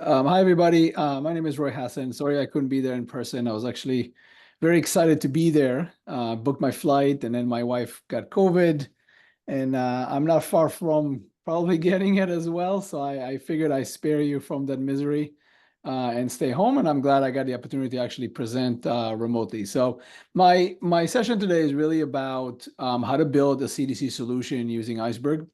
Hi, everybody. My name is Roy Hasson. Sorry I couldn't be there in person. I was actually very excited to be there. Booked my flight, and then my wife got COVID, and I'm not far from probably getting it as well. So I figured I spare you from that misery and stay home. And I'm glad I got the opportunity to actually present remotely. So my session today is really about how to build a CDC solution using Iceberg.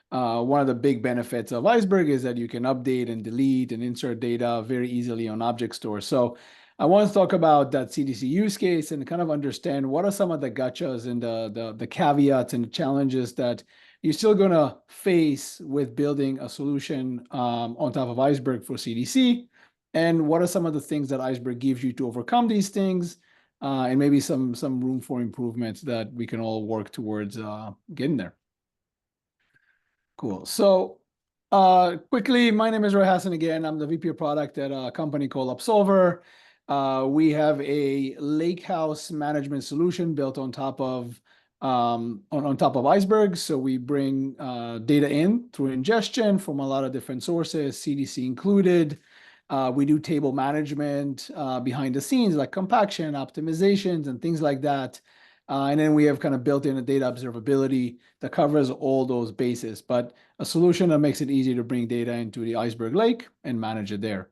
One of the big benefits of Iceberg is that you can update and delete and insert data very easily on object store. So I want to talk about that CDC use case and kind of understand what are some of the gotchas and the caveats and the challenges that you're still going to face with building a solution on top of Iceberg for CDC. And what are some of the things that Iceberg gives you to overcome these things, and maybe some room for improvements that we can all work towards getting there. Cool. So quickly, my name is Roy Hasson again. I'm the VP of product at a company called Upsolver. We have a Lakehouse management solution built on top of on top of Iceberg. So we bring data in through ingestion from a lot of different sources, CDC included. We do table management behind the scenes, like compaction, optimizations, and things like that. And then we have kind of built in a data observability that covers all those bases, but a solution that makes it easy to bring data into the Iceberg Lake and manage it there.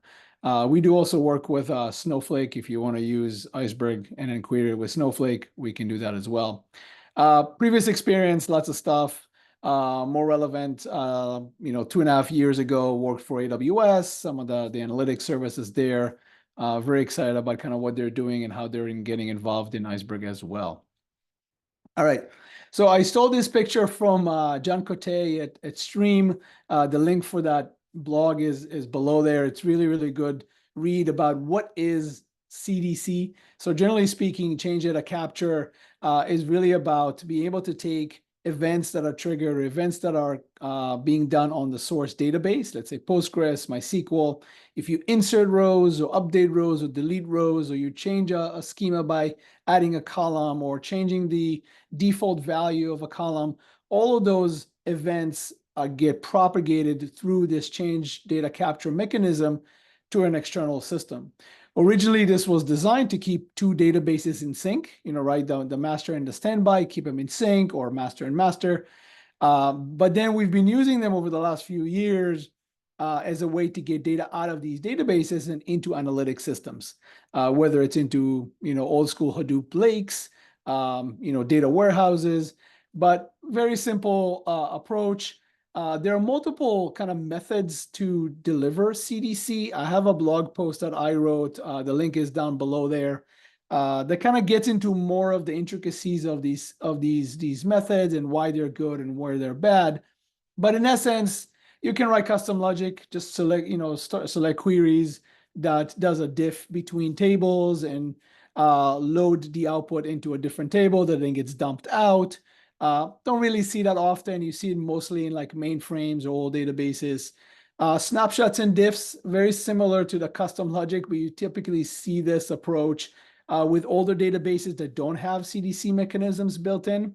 We do also work with Snowflake. If you want to use Iceberg and then query it with Snowflake, we can do that as well. Previous experience, lots of stuff. More relevant, 2.5 years ago, worked for AWS, some of the analytics services there. Very excited about kind of what they're doing and how they're getting involved in Iceberg as well. All right. So I stole this picture from John Cote at Stream. The link for that blog is below there. It's really, really good read about what is CDC. So generally speaking, change data capture is really about being able to take events that are triggered, events that are being done on the source database, let's say Postgres, MySQL. If you insert rows or update rows or delete rows, or you change a schema by adding a column or changing the default value of a column, all of those events get propagated through this change data capture mechanism to an external system. Originally, this was designed to keep two databases in sync, right? The master and the standby, keep them in sync, or master and master. But then we've been using them over the last few years as a way to get data out of these databases and into analytic systems, whether it's into old school Hadoop lakes, data warehouses, but very simple approach. There are multiple kind of methods to deliver CDC. I have a blog post that I wrote. The link is down below there. That kind of gets into more of the intricacies of these methods and why they're good and where they're bad. But in essence, you can write custom logic, just select select queries that does a diff between tables and load the output into a different table that then gets dumped out. Don't really see that often. You see it mostly in like mainframes or old databases. Snapshots and diffs, very similar to the custom logic, but you typically see this approach with older databases that don't have CDC mechanisms built in,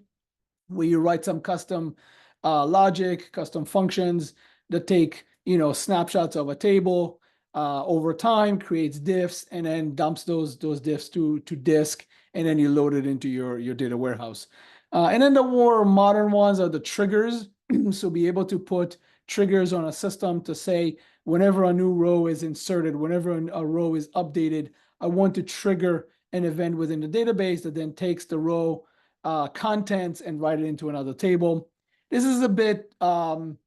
where you write some custom logic, custom functions that take snapshots of a table over time, creates diffs, and then dumps those diffs to disk, and then you load it into your data warehouse. And then the more modern ones are the triggers. So be able to put triggers on a system to say, whenever a new row is inserted, whenever a row is updated, I want to trigger an event within the database that then takes the row contents and write it into another table. This is a bit, kind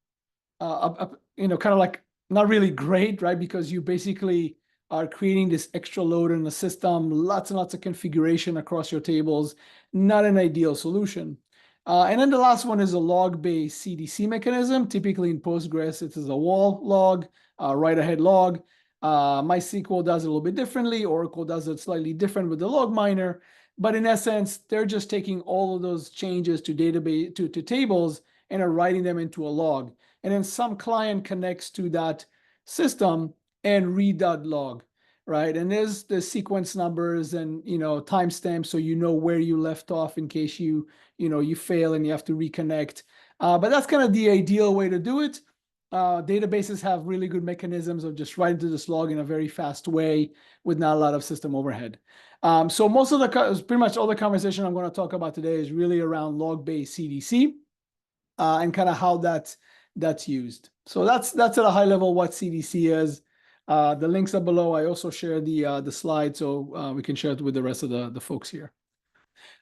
of like not really great, right? Because you basically are creating this extra load in the system, lots and lots of configuration across your tables, not an ideal solution. And then the last one is a log-based CDC mechanism. Typically in Postgres, it is a wall log, write-ahead log. MySQL does it a little bit differently. Oracle does it slightly different with the log miner. But in essence, they're just taking all of those changes to database to tables and are writing them into a log. And then some client connects to that system and read that log, right? And there's the sequence numbers and timestamps, so where you left off in case you fail and you have to reconnect. But that's kind of the ideal way to do it. Databases have really good mechanisms of just writing to this log in a very fast way with not a lot of system overhead. So most of pretty much all the conversation I'm going to talk about today is really around log-based CDC and kind of how that's used. So that's at a high level what CDC is. The links are below. I also share the slide so we can share it with the rest of the folks here.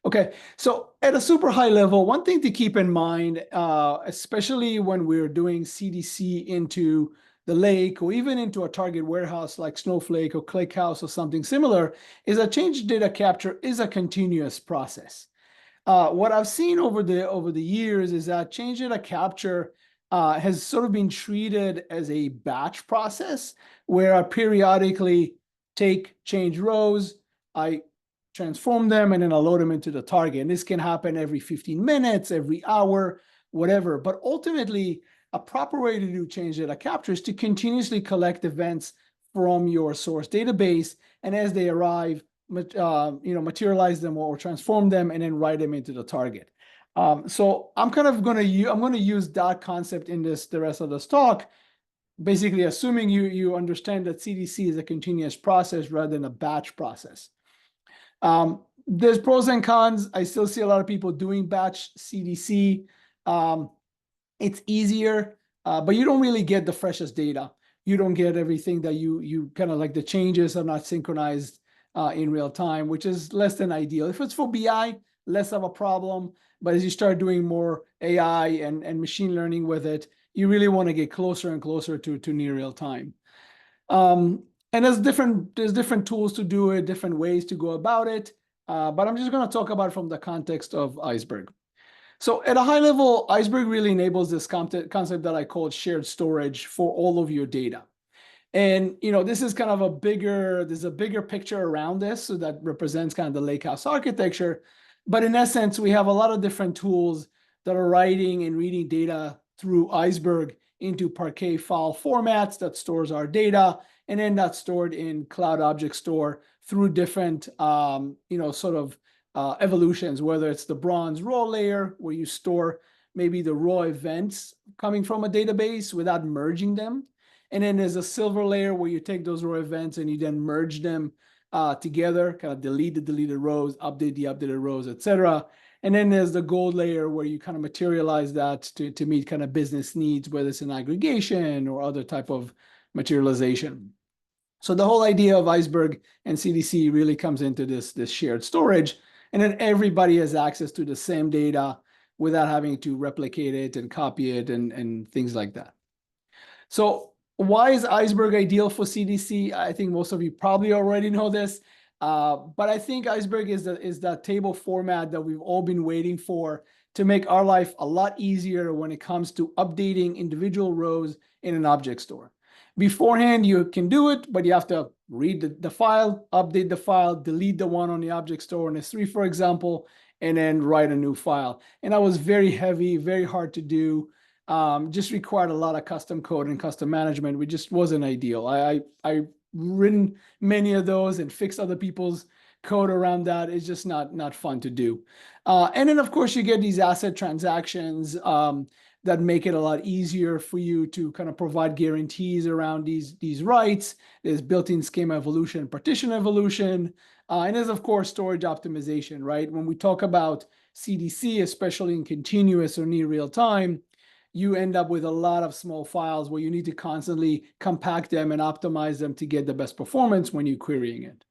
Okay, so at a super high level, one thing to keep in mind, especially when we're doing CDC into the lake or even into a target warehouse like Snowflake or Lakehouse or something similar, is that change data capture is a continuous process. What I've seen over the years is that change data capture has sort of been treated as a batch process where I periodically change rows, I transform them, and then I'll load them into the target. And this can happen every 15 minutes, every hour, whatever. But ultimately, a proper way to do change data capture is to continuously collect events from your source database, and as they arrive, materialize them or transform them, and then write them into the target. So I'm kind of going to use that concept in the rest of this talk, basically assuming you understand that CDC is a continuous process rather than a batch process. There's pros and cons. I still see a lot of people doing batch CDC. It's easier, but you don't really get the freshest data. You don't get everything that you kind of like, the changes are not synchronized in real time, which is less than ideal. If it's for BI, less of a problem. But as you start doing more AI and machine learning with it, you really want to get closer and closer to near real time. And there's different tools to do it, different ways to go about it. But I'm just going to talk about it from the context of Iceberg. So at a high level, Iceberg really enables this concept that I call shared storage for all of your data. And this is kind of there's a bigger picture around this, so that represents kind of the Lakehouse architecture. But in essence, we have a lot of different tools that are writing and reading data through Iceberg into Parquet file formats that stores our data, and then that's stored in Cloud Object Store through different evolutions, whether it's the bronze raw layer where you store maybe the raw events coming from a database without merging them. And then there's a silver layer where you take those raw events and you then merge them together, kind of delete the deleted rows, update the updated rows, etc. And then there's the gold layer where you kind of materialize that to meet kind of business needs, whether it's an aggregation or other type of materialization. So the whole idea of Iceberg and CDC really comes into this shared storage, and then everybody has access to the same data without having to replicate it and copy it and things like that. So why is Iceberg ideal for CDC? I think most of you probably already know this, but I think Iceberg is that table format that we've all been waiting for to make our life a lot easier when it comes to updating individual rows in an object store. Beforehand, you can do it, but you have to read the file, update the file, delete the one on the object store in S3, for example, and then write a new file. And that was very heavy, very hard to do. Just required a lot of custom code and custom management, which just wasn't ideal. I written many of those and fixed other people's code around that. It's just not fun to do. And then, of course, you get these asset transactions that make it a lot easier for you to kind of provide guarantees around these rights. There's built-in schema evolution, partition evolution, and there's, of course, storage optimization, right? When we talk about CDC, especially in continuous or near real time, you end up with a lot of small files where you need to constantly compact them and optimize them to get the best performance when you're querying it.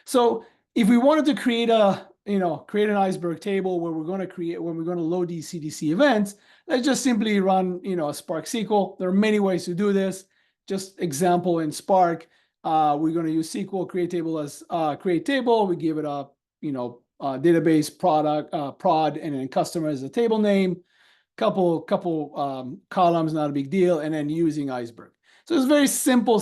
So if we wanted to create an Iceberg table where we're going to load these CDC events, let's just simply run, a Spark SQL. There are many ways to do this. Just example in Spark, we're going to use SQL create table as create table. We give it a, database product prod, and then customer as a table name. Couple columns, not a big deal, and then using Iceberg. So it's a very simple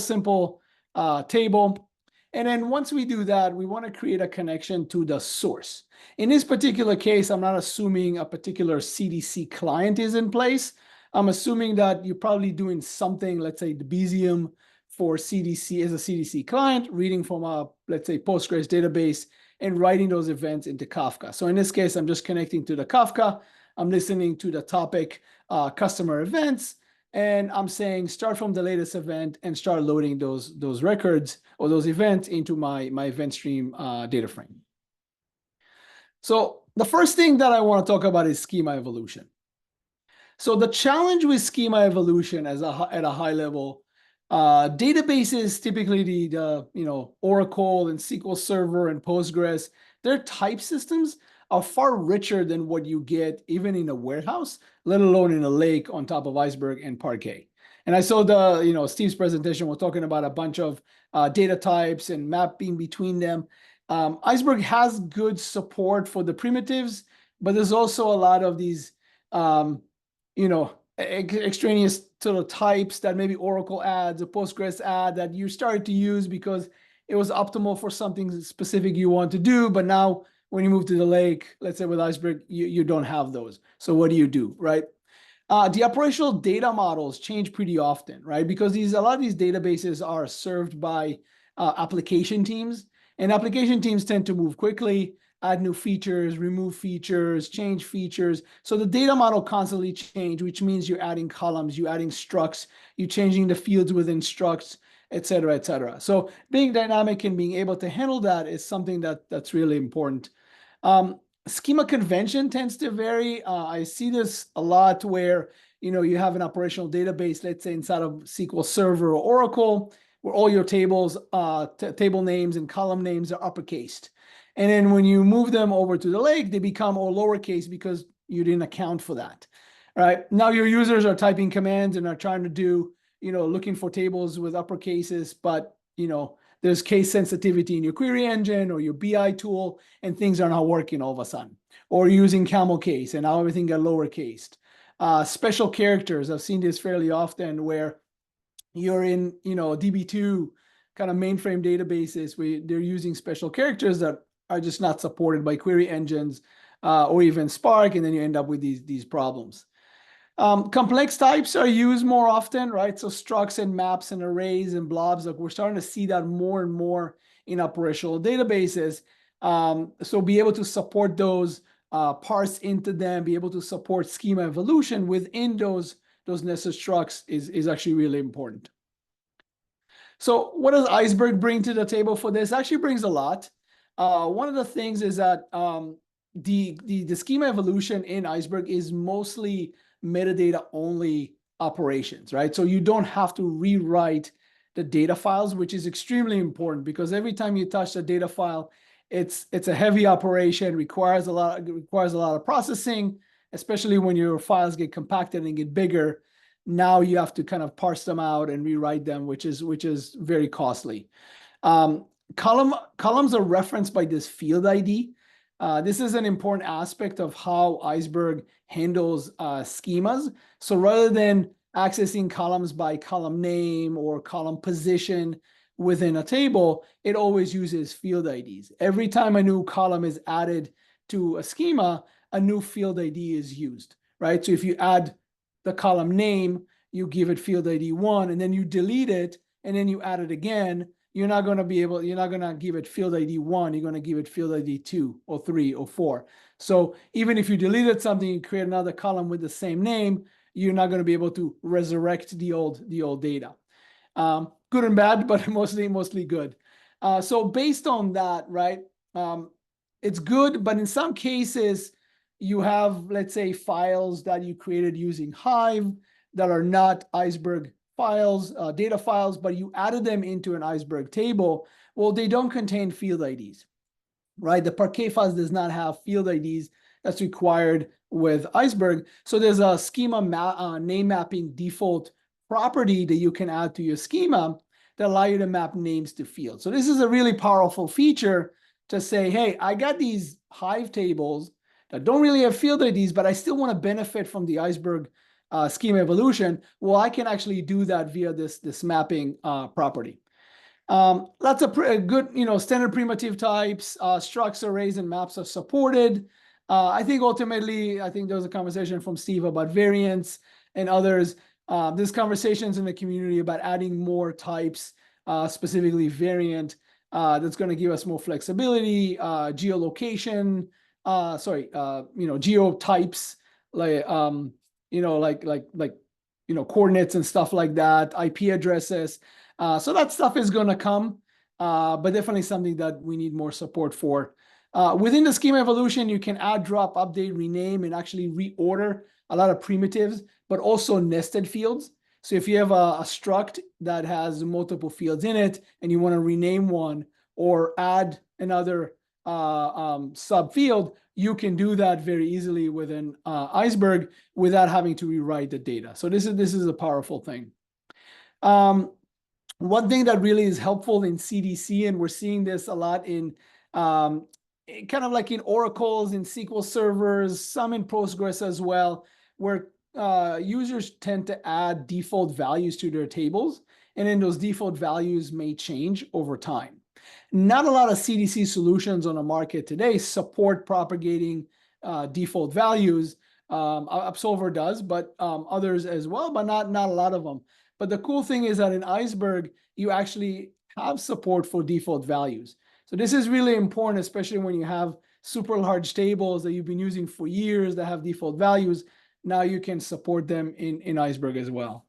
table. And then once we do that, we want to create a connection to the source. In this particular case, I'm not assuming a particular CDC client is in place. I'm assuming that you're probably doing something, let's say Debezium for CDC as a CDC client, reading from a, let's say, Postgres database and writing those events into Kafka. So in this case, I'm just connecting to the Kafka. I'm listening to the topic customer events. And I'm saying start from the latest event and start loading those records or those events into my event stream data frame. So the first thing that I want to talk about is schema evolution. So the challenge with schema evolution at a high level, databases, typically the Oracle and SQL Server and Postgres, their type systems are far richer than what you get even in a warehouse, let alone in a lake on top of Iceberg and Parquet. And I saw Steve's presentation, we're talking about a bunch of data types and mapping between them. Iceberg has good support for the primitives, but there's also a lot of these extraneous sort of types that maybe Oracle adds, a Postgres add that you started to use because it was optimal for something specific you want to do. But now when you move to the lake, let's say with Iceberg, you don't have those. So what do you do, right? The operational data models change pretty often, right? Because a lot of these databases are served by application teams, and application teams tend to move quickly, add new features, remove features, change features. So the data model constantly change, which means you're adding columns, you're adding structs, you're changing the fields within structs, et cetera, et cetera. So being dynamic and being able to handle that is something that's really important. Schema convention tends to vary. I see this a lot where you have an operational database, let's say inside of SQL Server or Oracle, where all your tables, table names and column names are uppercased. And then when you move them over to the lake, they become all lowercase because you didn't account for that. Right? Now your users are typing commands and are trying to do, looking for tables with upper cases, but there's case sensitivity in your query engine or your BI tool, and things are not working all of a sudden. Or using camel case, and now everything got lowercased. Special characters, I've seen this fairly often where you're in, DB2 kind of mainframe databases where they're using special characters that are just not supported by query engines or even Spark, and then you end up with these problems. Complex types are used more often, right? So structs and maps and arrays and blobs, like we're starting to see that more and more in operational databases. So be able to support those, parse into them, be able to support schema evolution within those nested structs is actually really important. So what does Iceberg bring to the table for this? It actually brings a lot. One of the things is that the schema evolution in Iceberg is mostly metadata only operations, right? So you don't have to rewrite the data files, which is extremely important because every time you touch the data file, it's a heavy operation, requires a lot of processing, especially when your files get compacted and get bigger. Now you have to kind of parse them out and rewrite them, which is very costly. Columns are referenced by this field ID. This is an important aspect of how Iceberg handles schemas. So rather than accessing columns by column name or column position within a table, it always uses field IDs. Every time a new column is added to a schema, a new field ID is used, right? So if you add the column name, you give it field ID 1, and then you delete it, and then you add it again, you're not going to give it field ID 1, you're going to give it field ID 2 or 3 or 4. So even if you deleted something, you create another column with the same name, you're not going to be able to resurrect the old data. Good and bad, but mostly good. So based on that, right, it's good, but in some cases, you have, let's say, files that you created using Hive that are not Iceberg files, data files, but you added them into an Iceberg table. Well, they don't contain field IDs, right? The Parquet files does not have field IDs that's required with Iceberg. So there's a schema name mapping default property that you can add to your schema that allow you to map names to fields. So this is a really powerful feature to say, hey, I got these Hive tables that don't really have field IDs, but I still want to benefit from the Iceberg schema evolution. Well, I can actually do that via this mapping property. Lots of good, standard primitive types, structs, arrays, and maps are supported. I think ultimately, there was a conversation from Steve about variants and others. There's conversations in the community about adding more types, specifically variant, that's going to give us more flexibility, geolocation, geo types, like coordinates and stuff like that, IP addresses. So that stuff is going to come, but definitely something that we need more support for. Within the schema evolution, you can add, drop, update, rename, and actually reorder a lot of primitives, but also nested fields. So if you have a struct that has multiple fields in it and you want to rename one or add another subfield, you can do that very easily within Iceberg without having to rewrite the data. So this is a powerful thing. One thing that really is helpful in CDC, and we're seeing this a lot in kind of like in Oracles, in SQL servers, some in Postgres as well, where users tend to add default values to their tables, and then those default values may change over time. Not a lot of CDC solutions on the market today support propagating default values. Absolver does, but others as well, but not a lot of them. But the cool thing is that in Iceberg, you actually have support for default values. So this is really important, especially when you have super large tables that you've been using for years that have default values. Now you can support them in Iceberg as well.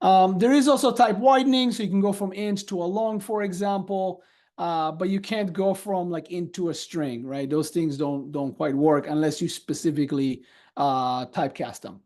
There is also type widening, so you can go from int to a long, for example, but you can't go from like int to a string, right? Those things don't quite work unless you specifically typecast them.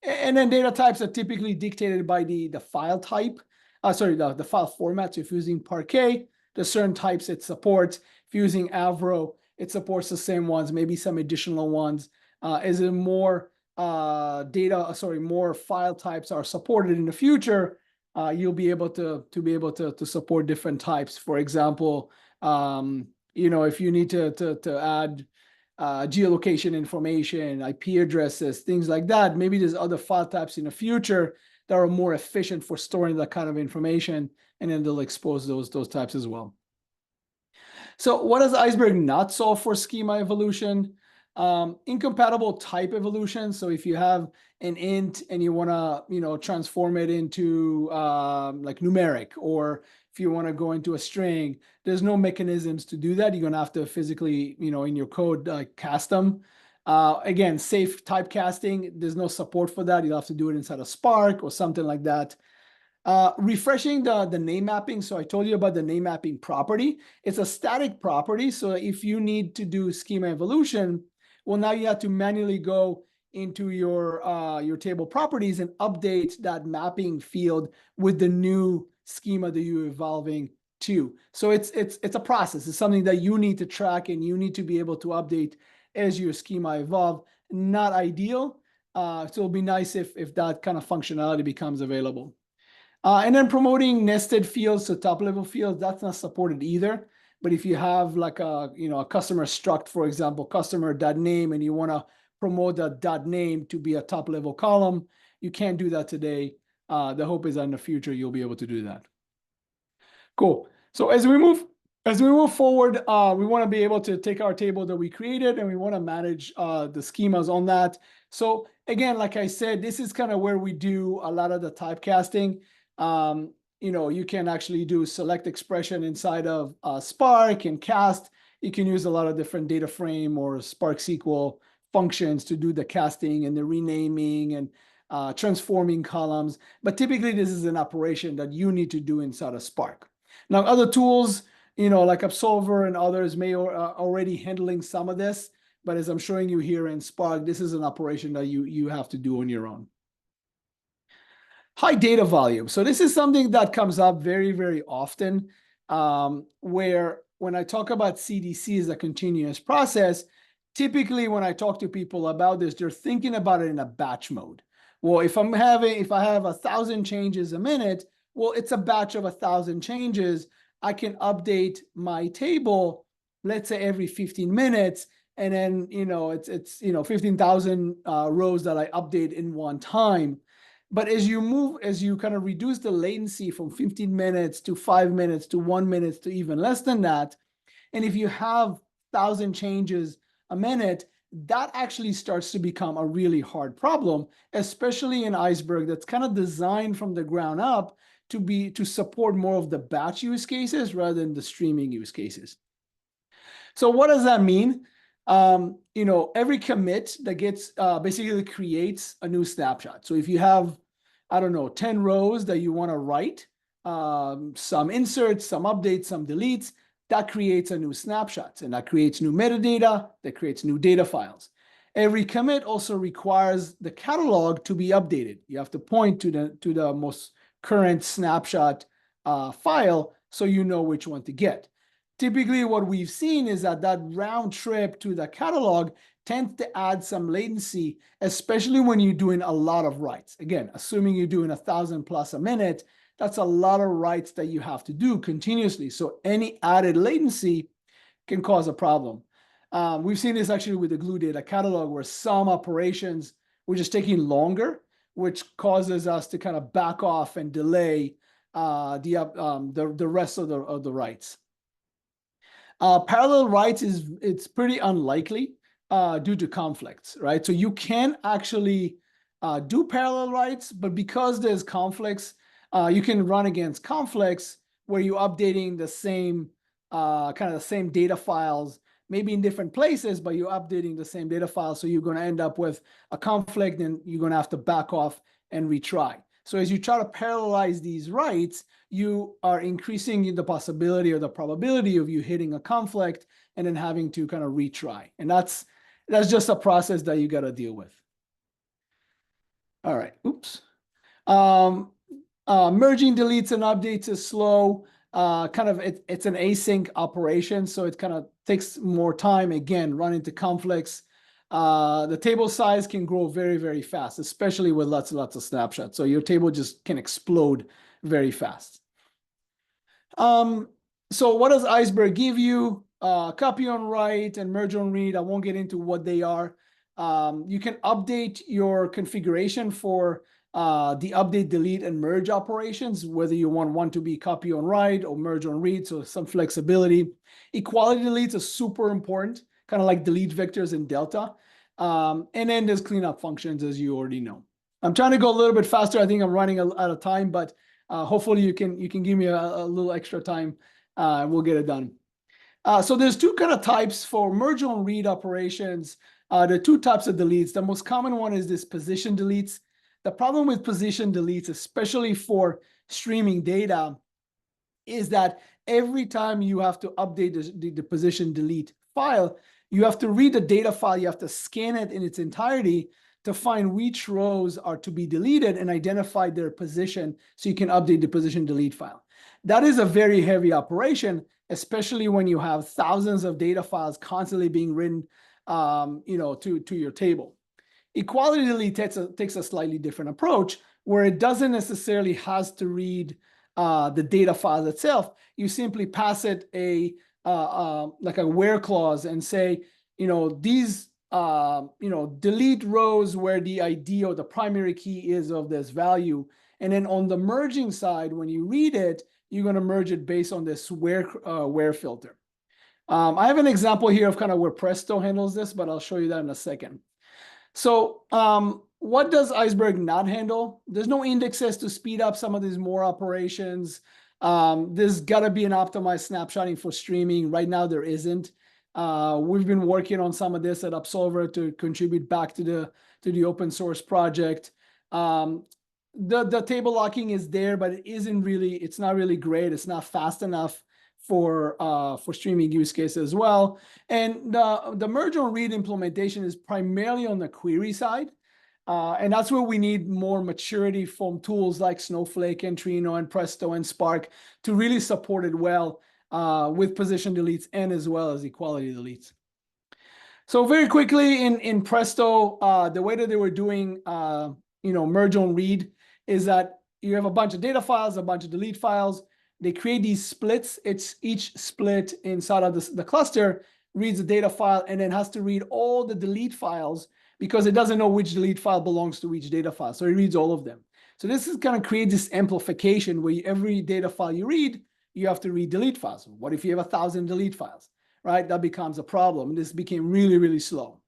And then data types are typically dictated by the file type. The file format. So if you're using Parquet, there's certain types it supports. If you're using Avro, it supports the same ones, maybe some additional ones. As in more more file types are supported in the future, you'll be able to support different types. For example, if you need to add geolocation information, IP addresses, things like that, maybe there's other file types in the future that are more efficient for storing that kind of information, and then they'll expose those types as well. So what does Iceberg not solve for schema evolution? Incompatible type evolution. So if you have an int and you want to, transform it into like numeric, or if you want to go into a string, there's no mechanisms to do that. You're going to have to physically, in your code, cast them. Again, safe typecasting, there's no support for that. You'll have to do it inside of Spark or something like that. Refreshing the name mapping. So I told you about the name mapping property. It's a static property. So if you need to do schema evolution, well, now you have to manually go into your table properties and update that mapping field with the new schema that you're evolving to. So it's a process. It's something that you need to track and you need to be able to update as your schema evolve. Not ideal. So it'll be nice if that kind of functionality becomes available. And then promoting nested fields to top level fields, that's not supported either. But if you have like a customer struct, for example, customer.name, and you want to promote that .name to be a top level column, you can't do that today. The hope is that in the future you'll be able to do that. Cool. So as we move forward, we want to be able to take our table that we created and we want to manage the schemas on that. So again, like I said, this is kind of where we do a lot of the typecasting. You can actually do select expression inside of Spark and cast. You can use a lot of different data frame or Spark SQL functions to do the casting and the renaming and transforming columns. But typically, this is an operation that you need to do inside of Spark. Now, other tools, like Absolver and others may already handling some of this. But as I'm showing you here in Spark, this is an operation that you have to do on your own. High data volume. So this is something that comes up very, very often, where when I talk about CDC as a continuous process, typically when I talk to people about this, they're thinking about it in a batch mode. Well, if I have 1,000 changes a minute, well, it's a batch of 1,000 changes. I can update my table, let's say every 15 minutes, and then it's 15,000 rows that I update in one time. But as you kind of reduce the latency from 15 minutes to 5 minutes to 1 minute to even less than that, and if you have 1,000 changes a minute, that actually starts to become a really hard problem, especially in Iceberg that's kind of designed from the ground up to support more of the batch use cases rather than the streaming use cases. So what does that mean? Every commit that gets basically creates a new snapshot. So if you have, I don't know, 10 rows that you want to write, some inserts, some updates, some deletes, that creates a new snapshot, and that creates new metadata, that creates new data files. Every commit also requires the catalog to be updated. You have to point to the most current snapshot file so you know which one to get. Typically, what we've seen is that round trip to the catalog tends to add some latency, especially when you're doing a lot of writes. Again, assuming you're doing 1,000 plus a minute, that's a lot of writes that you have to do continuously. So any added latency can cause a problem. We've seen this actually with the glue data catalog, where some operations were just taking longer, which causes us to kind of back off and delay the rest of the writes. Parallel writes it's pretty unlikely due to conflicts, right? So you can actually do parallel writes, but because there's conflicts, you can run against conflicts where you're updating the same kind of the same data files, maybe in different places, but you're updating the same data file. So you're going to end up with a conflict, and you're going to have to back off and retry. So as you try to parallelize these writes, you are increasing the possibility or the probability of you hitting a conflict and then having to kind of retry. And that's just a process that you got to deal with. All right, oops. Merging deletes and updates is slow. It's an async operation, so it kind of takes more time. Again, run into conflicts. The table size can grow very, very fast, especially with lots and lots of snapshots. So your table just can explode very fast. So what does Iceberg give you? Copy on write and merge on read. I won't get into what they are. You can update your configuration for the update, delete, and merge operations, whether you want one to be copy on write or merge on read, so some flexibility. Equality deletes are super important, kind of like delete vectors in Delta. And then there's cleanup functions, as you already know. I'm trying to go a little bit faster. I think I'm running out of time, but hopefully you can give me a little extra time, and we'll get it done. So there's two kind of types for merge on read operations. There are two types of deletes. The most common one is this position deletes. The problem with position deletes, especially for streaming data, is that every time you have to update the position delete file, you have to read the data file, you have to scan it in its entirety to find which rows are to be deleted and identify their position so you can update the position delete file. That is a very heavy operation, especially when you have thousands of data files constantly being written to your table. Equality delete takes a slightly different approach, where it doesn't necessarily has to read the data file itself. You simply pass it like a where clause and say, these delete rows where the ID or the primary key is of this value. And then on the merging side, when you read it, you're going to merge it based on this where filter. I have an example here of kind of where Presto handles this, but I'll show you that in a second. So what does Iceberg not handle? There's no indexes to speed up some of these more operations. There's got to be an optimized snapshotting for streaming. Right now, there isn't. We've been working on some of this at Absolver to contribute back to the open source project. The table locking is there, but it's not really great. It's not fast enough for streaming use cases as well. And the merge on read implementation is primarily on the query side. And that's where we need more maturity from tools like Snowflake and Trino and Presto and Spark to really support it well with position deletes and as well as equality deletes. So very quickly in Presto, the way that they were doing merge on read is that you have a bunch of data files, a bunch of delete files. They create these splits. It's each split inside of the cluster reads the data file and then has to read all the delete files because it doesn't know which delete file belongs to each data file. So it reads all of them. So this is going to create this amplification where every data file you read, you have to read delete files. What if you have 1,000 delete files, right? That becomes a problem. This became really, really slow.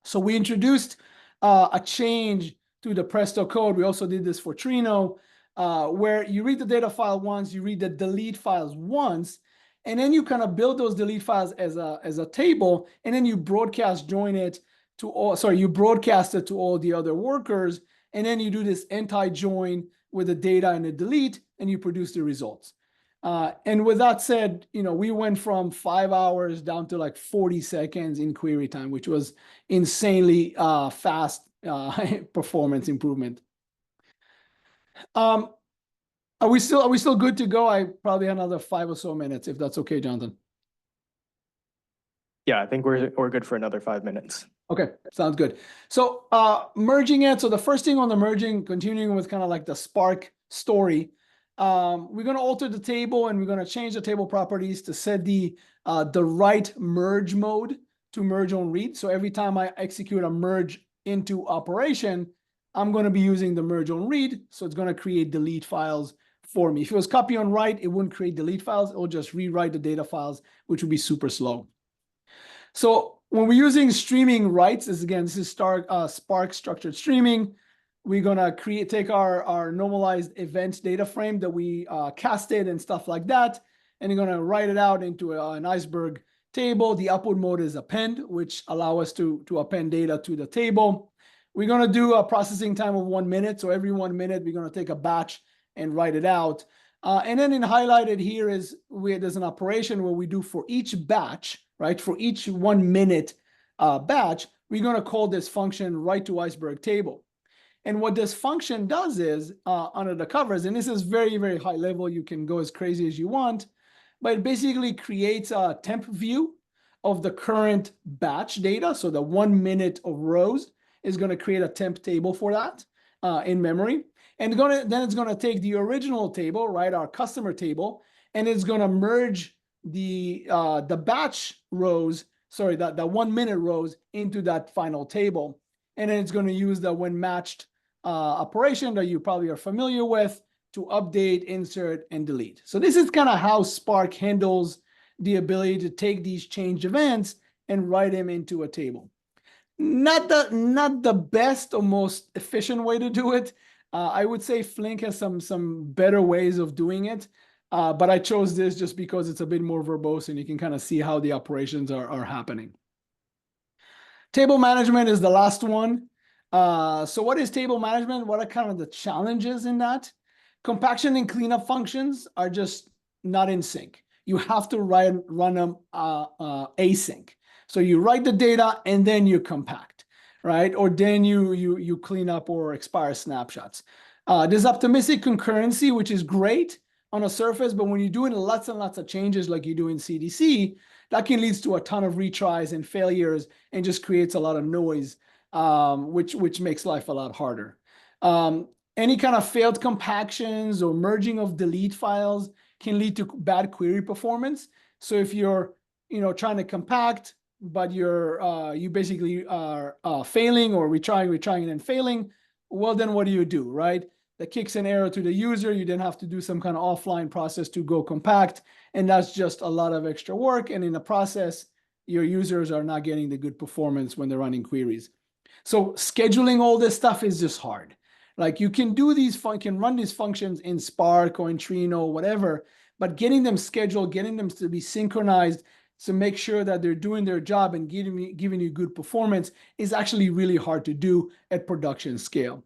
So we introduced a change to the Presto code. We also did this for Trino, where you read the data file once, you read the delete files once, And then you kind of build those delete files as a table, and then you broadcast join it to all, sorry, you broadcast it to all the other workers, and then you do this anti-join with the data and the delete, and you produce the results. And with that said, we went from 5 hours down to like 40 seconds in query time, which was insanely fast performance improvement. Are we still good to go? I probably have another 5 or so minutes, if that's okay, Jonathan. Yeah, I think we're good for another 5 minutes. Okay, sounds good. So merging it. So the first thing on the merging, continuing with kind of like the Spark story, we're going to alter the table, and we're going to change the table properties to set the right merge mode to merge on read. So every time I execute a merge into operation, I'm going to be using the merge on read. So it's going to create delete files for me. If it was copy on write, it wouldn't create delete files. It will just rewrite the data files, which would be super slow. So when we're using streaming writes, this is Spark structured streaming. We're gonna take our normalized event data frame that we casted and stuff like that, and you're gonna write it out into an Iceberg table. The output mode is append, which allow us to append data to the table. We're gonna do a processing time of 1 minute. So every 1 minute, we're gonna take a batch and write it out. And then highlighted here is there's an operation where we do for each batch, right? For each 1 minute batch, we're going to call this function write to Iceberg table. And what this function does is under the covers, and this is very, very high level. You can go as crazy as you want, but it basically creates a temp view of the current batch data. So the 1 minute of rows is going to create a temp table for that in memory. And then it's going to take the original table, right, our customer table, and it's going to merge the batch rows, sorry, the 1 minute rows into that final table. And then it's going to use the when matched operation that you probably are familiar with to update, insert, and delete. So this is kind of how Spark handles the ability to take these change events and write them into a table. Not the best or most efficient way to do it. I would say Flink has some better ways of doing it, but I chose this just because it's a bit more verbose and you can kind of see how the operations are happening. Table management is the last one. So what is table management? What are kind of the challenges in that? Compaction and cleanup functions are just not in sync. You have to run them async. So you write the data and then you compact, right? Or then you clean up or expire snapshots. There's optimistic concurrency, which is great on a surface, but when you're doing lots and lots of changes like you do in CDC, that can lead to a ton of retries and failures and just creates a lot of noise, which makes life a lot harder. Any kind of failed compactions or merging of delete files can lead to bad query performance. So if you're trying to compact, but you basically are failing or retrying and then failing, well, then what do, right? That kicks an error to the user. You then have to do some kind of offline process to go compact, and that's just a lot of extra work. And in the process, your users are not getting the good performance when they're running queries. So scheduling all this stuff is just hard. Like you can do can run these functions in Spark or in Trino, whatever, but getting them scheduled, getting them to be synchronized to make sure that they're doing their job and giving you good performance is actually really hard to do at production scale.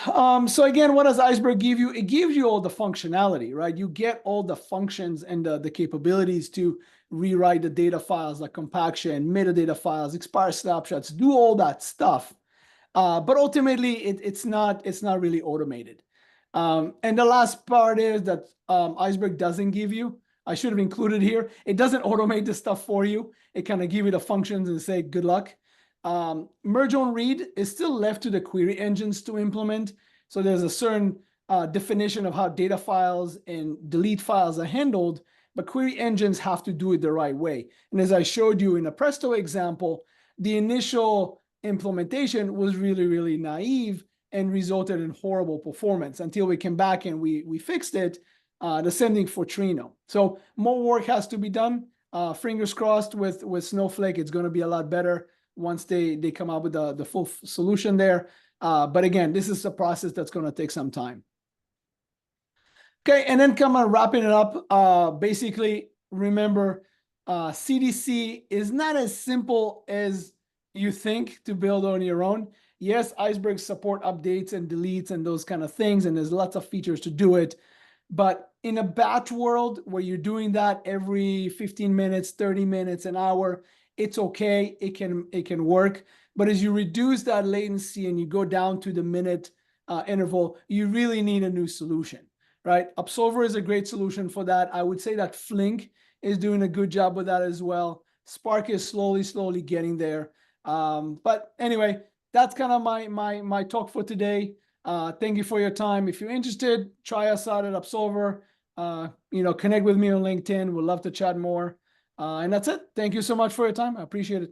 So again, what does Iceberg give you? It gives you all the functionality, right? You get all the functions and the capabilities to rewrite the data files like compaction, metadata files, expire snapshots, do all that stuff. But ultimately, it's not really automated. And the last part is that Iceberg doesn't give you. I should have included here. It doesn't automate the stuff for you. It kind of give you the functions and say, good luck. Merge on read is still left to the query engines to implement. So there's a certain definition of how data files and delete files are handled, but query engines have to do it the right way. And as I showed you in the Presto example, the initial implementation was really, really naive and resulted in horrible performance until we came back and we fixed it. The same thing for Trino. So more work has to be done. Fingers crossed with Snowflake, it's going to be a lot better once they come up with the full solution there. But again, this is a process that's going to take some time. Okay, and then come on wrapping it up. Basically, remember, CDC is not as simple as you think to build on your own. Yes, Iceberg support updates and deletes and those kind of things, and there's lots of features to do it. But in a batch world where you're doing that every 15 minutes, 30 minutes, an hour, it's okay. It can work. But as you reduce that latency and you go down to the minute interval, you really need a new solution, right? Absolver is a great solution for that. I would say that Flink is doing a good job with that as well. Spark is slowly getting there. But anyway, that's kind of my talk for today. Thank you for your time. If you're interested, try us out at Absolver. Connect with me on LinkedIn. We'd love to chat more. And that's it. Thank you so much for your time. I appreciate it.